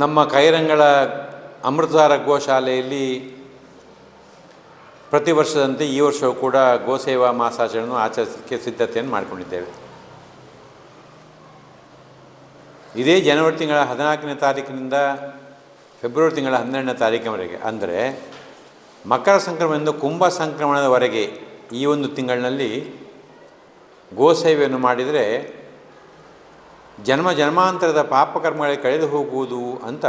ನಮ್ಮ ಕೈರಂಗಳ ಅಮೃತಧಾರ ಗೋಶಾಲೆಯಲ್ಲಿ ಪ್ರತಿ ವರ್ಷದಂತೆ ಈ ವರ್ಷವೂ ಕೂಡ ಗೋಸೇವಾ ಮಾಸಾಚರಣೆಯನ್ನು ಆಚರಿಸಲಿಕ್ಕೆ ಸಿದ್ಧತೆಯನ್ನು ಮಾಡಿಕೊಂಡಿದ್ದೇವೆ. ಇದೇ ಜನವರಿ ತಿಂಗಳ 14ನೇ ತಾರೀಕಿನಿಂದ ಫೆಬ್ರವರಿ ತಿಂಗಳ 12ನೇ ತಾರೀಕಿನವರೆಗೆ, ಅಂದರೆ ಮಕರ ಸಂಕ್ರಮಣದಿಂದ ಕುಂಭ ಸಂಕ್ರಮಣದವರೆಗೆ ಈ ಒಂದು ತಿಂಗಳಿನಲ್ಲಿ ಗೋಸೇವೆಯನ್ನು ಮಾಡಿದರೆ ಜನ್ಮ ಜನ್ಮಾಂತರದ ಪಾಪಕರ್ಮಗಳಿಗೆ ಕಳೆದು ಹೋಗುವುದು ಅಂತ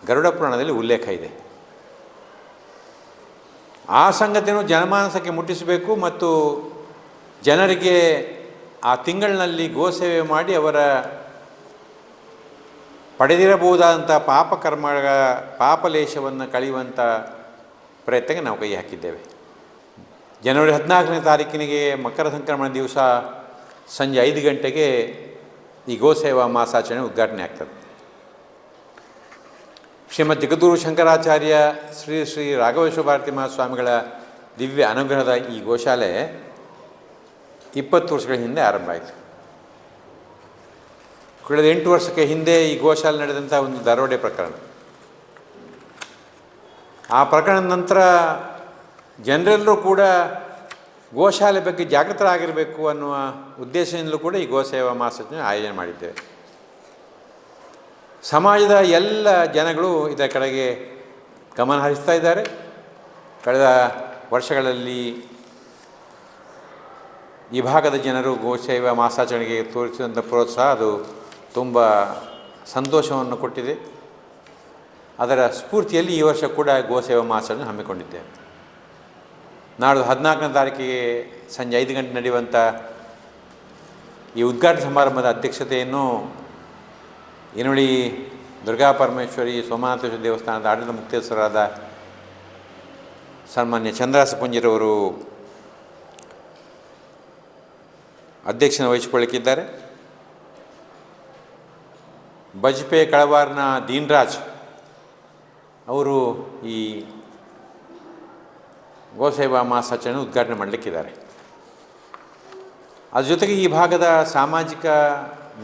ಗರುಡ ಪುರಾಣದಲ್ಲಿ ಉಲ್ಲೇಖ ಇದೆ. ಆ ಸಂಗತಿಯನ್ನು ಜನಮಾನಸಕ್ಕೆ ಮುಟ್ಟಿಸಬೇಕು ಮತ್ತು ಜನರಿಗೆ ಆ ತಿಂಗಳಿನಲ್ಲಿ ಗೋಸೇವೆ ಮಾಡಿ ಅವರ ಪಡೆದಿರಬಹುದಾದಂಥ ಪಾಪಕರ್ಮಗಳ ಪಾಪಲೇಶವನ್ನು ಕಳೆಯುವಂಥ ಪ್ರಯತ್ನಕ್ಕೆ ನಾವು ಕೈ ಹಾಕಿದ್ದೇವೆ. ಜನವರಿ 14ನೇ ತಾರೀಕಿನಿಗೆ ಮಕರ ಸಂಕ್ರಮಣ ದಿವಸ ಸಂಜೆ 5 ಗಂಟೆಗೆ ಈ ಗೋಸೇವಾ ಮಾಸಾಚರಣೆ ಉದ್ಘಾಟನೆ ಆಗ್ತದೆ. ಶ್ರೀಮದ್ ಜಗದ್ಗುರು ಶಂಕರಾಚಾರ್ಯ ಶ್ರೀ ಶ್ರೀ ರಾಘವೇಶ್ವರ ಭಾರತಿ ಮಹಾಸ್ವಾಮಿಗಳ ದಿವ್ಯ ಅನುಗ್ರಹದ ಈ ಗೋಶಾಲೆ 20 ವರ್ಷಗಳ ಹಿಂದೆ ಆರಂಭ ಆಯಿತು. ಕಳೆದ 8 ವರ್ಷಕ್ಕೆ ಹಿಂದೆ ಈ ಗೋಶಾಲೆ ನಡೆದಂಥ ಒಂದು ದರೋಡೆ ಪ್ರಕರಣ. ಆ ಪ್ರಕರಣದ ನಂತರ ಜನರೆಲ್ಲರೂ ಕೂಡ ಗೋಶಾಲೆ ಬಗ್ಗೆ ಜಾಗೃತರಾಗಿರಬೇಕು ಅನ್ನುವ ಉದ್ದೇಶದಿಂದಲೂ ಕೂಡ ಈ ಗೋಸೇವಾ ಮಾಸಾಚರಣೆ ಆಯೋಜನೆ ಮಾಡಿದ್ದೇವೆ. ಸಮಾಜದ ಎಲ್ಲ ಜನಗಳು ಇದರ ಕಡೆಗೆ ಗಮನ ಹರಿಸ್ತಾ ಇದ್ದಾರೆ. ಕಳೆದ ವರ್ಷಗಳಲ್ಲಿ ಈ ಭಾಗದ ಜನರು ಗೋಸೇವಾ ಮಾಸಾಚರಣೆಗೆ ತೋರಿಸಿದಂಥ ಪ್ರೋತ್ಸಾಹ ಅದು ತುಂಬ ಸಂತೋಷವನ್ನು ಕೊಟ್ಟಿದೆ. ಅದರ ಸ್ಫೂರ್ತಿಯಲ್ಲಿ ಈ ವರ್ಷ ಕೂಡ ಗೋಸೇವಾ ಮಾಸಾಚರಣೆ ಹಮ್ಮಿಕೊಂಡಿದ್ದೇವೆ. ನಾಡ್ದು 14ನೇ ತಾರೀಕಿಗೆ ಸಂಜೆ 5 ಗಂಟೆ ನಡೆಯುವಂಥ ಈ ಉದ್ಘಾಟನಾ ಸಮಾರಂಭದ ಅಧ್ಯಕ್ಷತೆಯನ್ನು ಇನುಳಿ ದುರ್ಗಾ ಪರಮೇಶ್ವರಿ ಸೋಮನಾಥೇಶ್ವರ ದೇವಸ್ಥಾನದ ಆಡಳಿತ ಮುಖ್ಯಸ್ಥರಾದ ಸನ್ಮಾನ್ಯ ಚಂದ್ರಾಸ ಪುಂಜಿರವರು ಅಧ್ಯಕ್ಷನ ವಹಿಸಿಕೊಳ್ಳಿಕ್ಕಿದ್ದಾರೆ. ಬಜ್ಪೆ ಕಳವಾರ್ನ ದೀನ್ರಾಜ್ ಅವರು ಈ ಗೋಸೇವಾ ಮಾಸಾಚರಣೆ ಉದ್ಘಾಟನೆ ಮಾಡಲಿಕ್ಕಿದ್ದಾರೆ. ಅದ್ರ ಜೊತೆಗೆ ಈ ಭಾಗದ ಸಾಮಾಜಿಕ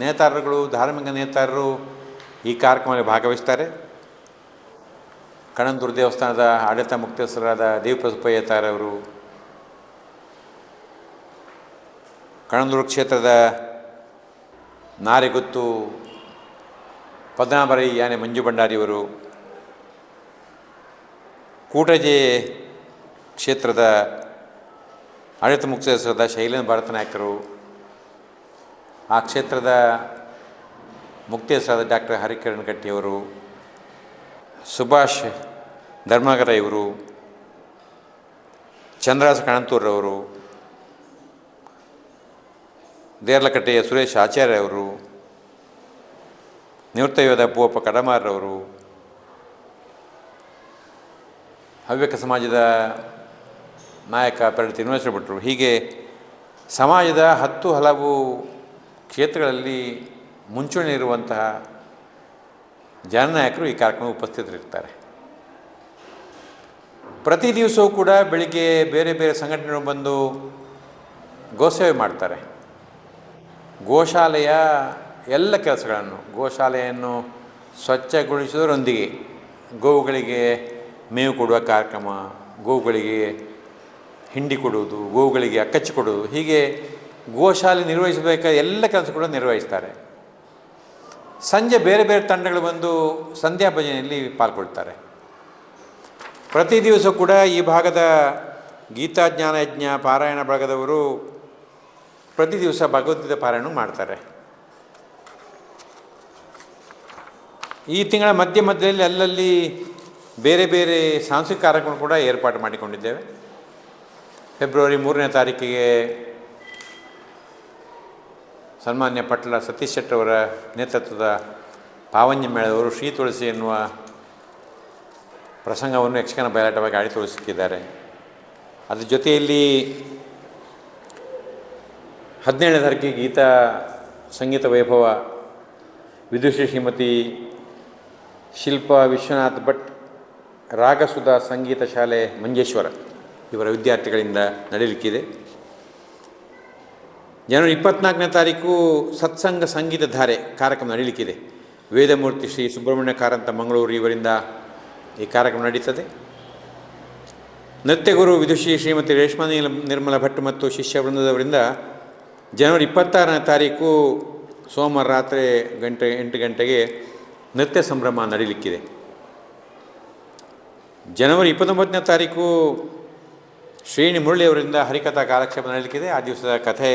ನೇತಾರರುಗಳು, ಧಾರ್ಮಿಕ ನೇತಾರರು ಈ ಕಾರ್ಯಕ್ರಮದಲ್ಲಿ ಭಾಗವಹಿಸ್ತಾರೆ. ಕಣಂದೂರು ದೇವಸ್ಥಾನದ ಆಡಳಿತ ಮುಖ್ಯಸ್ಥರಾದ ದೇವಪ್ರಸುಪ್ಪಯ್ಯತಾರವರು, ಕಣಂದೂರು ಕ್ಷೇತ್ರದ ನಾರೆಗುತ್ತು ಪದ್ಮನಾಭರೈ ಯಾನೆ ಮಂಜು ಭಂಡಾರಿಯವರು, ಕೂಟಜೆ ಕ್ಷೇತ್ರದ ಆಡಳಿತ ಮುಖ್ಯಸ್ಥರಾದ ಶೈಲೇಂದ್ರ ಭರತನಾಯಕರು, ಆ ಕ್ಷೇತ್ರದ ಮುಖ್ಯಸ್ಥರಾದ ಡಾಕ್ಟರ್ ಹರಿಕಿರಣ್ ಕಟ್ಟಿಯವರು, ಸುಭಾಷ್ ಧರ್ಮಗರ ಇವರು, ಚಂದ್ರಾಸ ಕಣಂತೂರವರು, ದೇರ್ಲಕಟ್ಟೆಯ ಸುರೇಶ್ ಆಚಾರ್ಯ ಅವರು, ನಿವೃತ್ತ ಯೋಧ ಪೂವಪ್ಪ ಕಡಮಾರವರು, ಹವ್ಯಕ ಸಮಾಜದ ನಾಯಕ ಪೆರಡು ತಿರುಮೇಶ್ವರ ಭಟ್ರು, ಹೀಗೆ ಸಮಾಜದ 10 ಹಲವು ಕ್ಷೇತ್ರಗಳಲ್ಲಿ ಮುಂಚೂಣಿ ಇರುವಂತಹ ಜನನಾಯಕರು ಈ ಕಾರ್ಯಕ್ರಮ ಉಪಸ್ಥಿತರಿರ್ತಾರೆ. ಪ್ರತಿ ದಿವಸವೂ ಕೂಡ ಬೆಳಿಗ್ಗೆ ಬೇರೆ ಬೇರೆ ಸಂಘಟನೆಗಳು ಬಂದು ಗೋಸೇವೆ ಮಾಡ್ತಾರೆ. ಗೋಶಾಲೆಯ ಎಲ್ಲ ಕೆಲಸಗಳನ್ನು, ಗೋಶಾಲೆಯನ್ನು ಸ್ವಚ್ಛಗೊಳಿಸುವುದರೊಂದಿಗೆ ಗೋವುಗಳಿಗೆ ಮೇವು ಕೊಡುವ ಕಾರ್ಯಕ್ರಮ, ಗೋವುಗಳಿಗೆ ಹಿಂಡಿ ಕೊಡುವುದು, ಗೋವುಗಳಿಗೆ ಅಕ್ಕಚ್ಚಿ ಕೊಡುವುದು, ಹೀಗೆ ಗೋಶಾಲೆ ನಿರ್ವಹಿಸಬೇಕಾದ ಎಲ್ಲ ಕೆಲಸ ಕೂಡ ನಿರ್ವಹಿಸ್ತಾರೆ. ಸಂಜೆ ಬೇರೆ ಬೇರೆ ತಂಡಗಳು ಬಂದು ಸಂಧ್ಯಾ ಭಜನೆಯಲ್ಲಿ ಪಾಲ್ಗೊಳ್ತಾರೆ. ಪ್ರತಿ ದಿವಸ ಕೂಡ ಈ ಭಾಗದ ಗೀತಾಜ್ಞಾನ ಯಜ್ಞ ಪಾರಾಯಣ ಬಳಗದವರು ಪ್ರತಿ ದಿವಸ ಭಗವದ್ಗೀತೆ ಪಾರಾಯಣ ಮಾಡ್ತಾರೆ. ಈ ತಿಂಗಳ ಮಧ್ಯದಲ್ಲಿ ಅಲ್ಲಲ್ಲಿ ಬೇರೆ ಬೇರೆ ಸಾಂಸ್ಕೃತಿಕ ಕಾರ್ಯಕ್ರಮ ಕೂಡ ಏರ್ಪಾಡು ಮಾಡಿಕೊಂಡಿದ್ದೇವೆ. ಫೆಬ್ರವರಿ 3ನೇ ತಾರೀಕಿಗೆ ಸನ್ಮಾನ್ಯ ಪಟ್ಲ ಸತೀಶ್ ಶೆಟ್ಟರವರ ನೇತೃತ್ವದ ಪಾವನ್ಯ ಮೇಳದವರು ಶ್ರೀ ತುಳಸಿ ಎನ್ನುವ ಪ್ರಸಂಗವನ್ನು ಯಕ್ಷಗಾನ ಬಯಲಾಟವಾಗಿ ಆಡಿ ತೋರಿಸಿದ್ದಾರೆ. ಅದ್ರ ಜೊತೆಯಲ್ಲಿ 17ನೇ ತಾರೀಕಿಗೆ ಗೀತಾ ಸಂಗೀತ ವೈಭವ ವಿದುಷಿ ಶ್ರೀಮತಿ ಶಿಲ್ಪಾ ವಿಶ್ವನಾಥ್ ಭಟ್ ರಾಗಸುಧಾ ಸಂಗೀತ ಶಾಲೆ ಮಂಜೇಶ್ವರ ಇವರ ವಿದ್ಯಾರ್ಥಿಗಳಿಂದ ನಡೆಯಲಿಕ್ಕಿದೆ. ಜನವರಿ 24ನೇ ತಾರೀಕು ಸತ್ಸಂಗ ಸಂಗೀತ ಧಾರೆ ಕಾರ್ಯಕ್ರಮ ನಡೀಲಿಕ್ಕಿದೆ. ವೇದಮೂರ್ತಿ ಶ್ರೀ ಸುಬ್ರಹ್ಮಣ್ಯ ಕಾರಂತ ಮಂಗಳೂರು ಇವರಿಂದ ಈ ಕಾರ್ಯಕ್ರಮ ನಡೀತದೆ. ನೃತ್ಯಗುರು ವಿದುಷಿ ಶ್ರೀಮತಿ ರೇಷ್ಮಾ ನಿರ್ಮಲ ಭಟ್ ಮತ್ತು ಶಿಷ್ಯ ವೃಂದದವರಿಂದ ಜನವರಿ 26ನೇ ತಾರೀಕು ಸೋಮವಾರ ರಾತ್ರಿ 8 ಗಂಟೆಗೆ ನೃತ್ಯ ಸಂಭ್ರಮ ನಡೀಲಿಕ್ಕಿದೆ. ಜನವರಿ 29ನೇ ತಾರೀಕು ಶ್ರೇಣಿ ಮುರಳಿಯವರಿಂದ ಹರಿಕಥಾ ಕಾಲಕ್ಷೇಪ ನಡೀಲಿಕ್ಕಿದೆ. ಆ ದಿವಸದ ಕಥೆ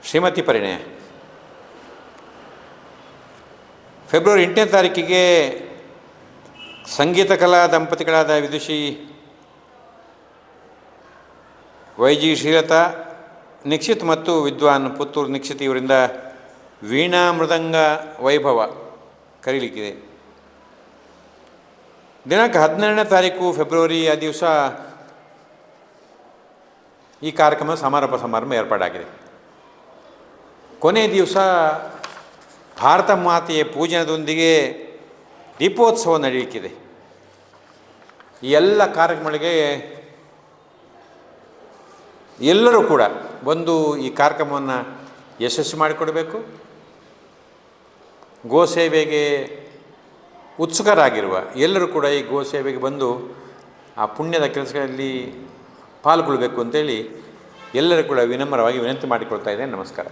ಶ್ರೀಮತಿ ಪರಿಣಯ. ಫೆಬ್ರವರಿ 8ನೇ ತಾರೀಕಿಗೆ ಸಂಗೀತ ಕಲಾ ದಂಪತಿಗಳಾದ ವಿದುಷಿ ವೈಜಿ ಶ್ರೀಲತಾ ನಿಕ್ಷಿತ್ ಮತ್ತು ವಿದ್ವಾನ್ ಪುತ್ತೂರು ನಿಕ್ಷಿತ್ ಇವರಿಂದ ವೀಣಾ ಮೃದಂಗ ವೈಭವ ಕರೀಲಿಕ್ಕಿದೆ. ದಿನಾಂಕ 12ನೇ ತಾರೀಕು ಫೆಬ್ರವರಿ ಆ ದಿವಸ ಈ ಕಾರ್ಯಕ್ರಮ ಸಮಾರಂಭ ಏರ್ಪಾಡಾಗಿದೆ. ಕೊನೆಯ ದಿವಸ ಭಾರತ ಮಾತೆಯ ಪೂಜನದೊಂದಿಗೆ ದೀಪೋತ್ಸವ ನಡೆಯಲಿಕ್ಕಿದೆ. ಈ ಎಲ್ಲ ಕಾರ್ಯಕ್ರಮಗಳಿಗೆ ಎಲ್ಲರೂ ಕೂಡ ಬಂದು ಈ ಕಾರ್ಯಕ್ರಮವನ್ನು ಯಶಸ್ವಿ ಮಾಡಿಕೊಡಬೇಕು. ಗೋಸೇವೆಗೆ ಉತ್ಸುಕರಾಗಿರುವ ಎಲ್ಲರೂ ಕೂಡ ಈ ಗೋಸೇವೆಗೆ ಬಂದು ಆ ಪುಣ್ಯದ ಕೆಲಸಗಳಲ್ಲಿ ಪಾಲ್ಗೊಳ್ಳಬೇಕು ಅಂತೇಳಿ ಎಲ್ಲರೂ ಕೂಡ ವಿನಮ್ರವಾಗಿ ವಿನಂತಿ ಮಾಡಿಕೊಳ್ತಾ ಇದ್ದೇನೆ. ನಮಸ್ಕಾರ.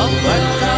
Abba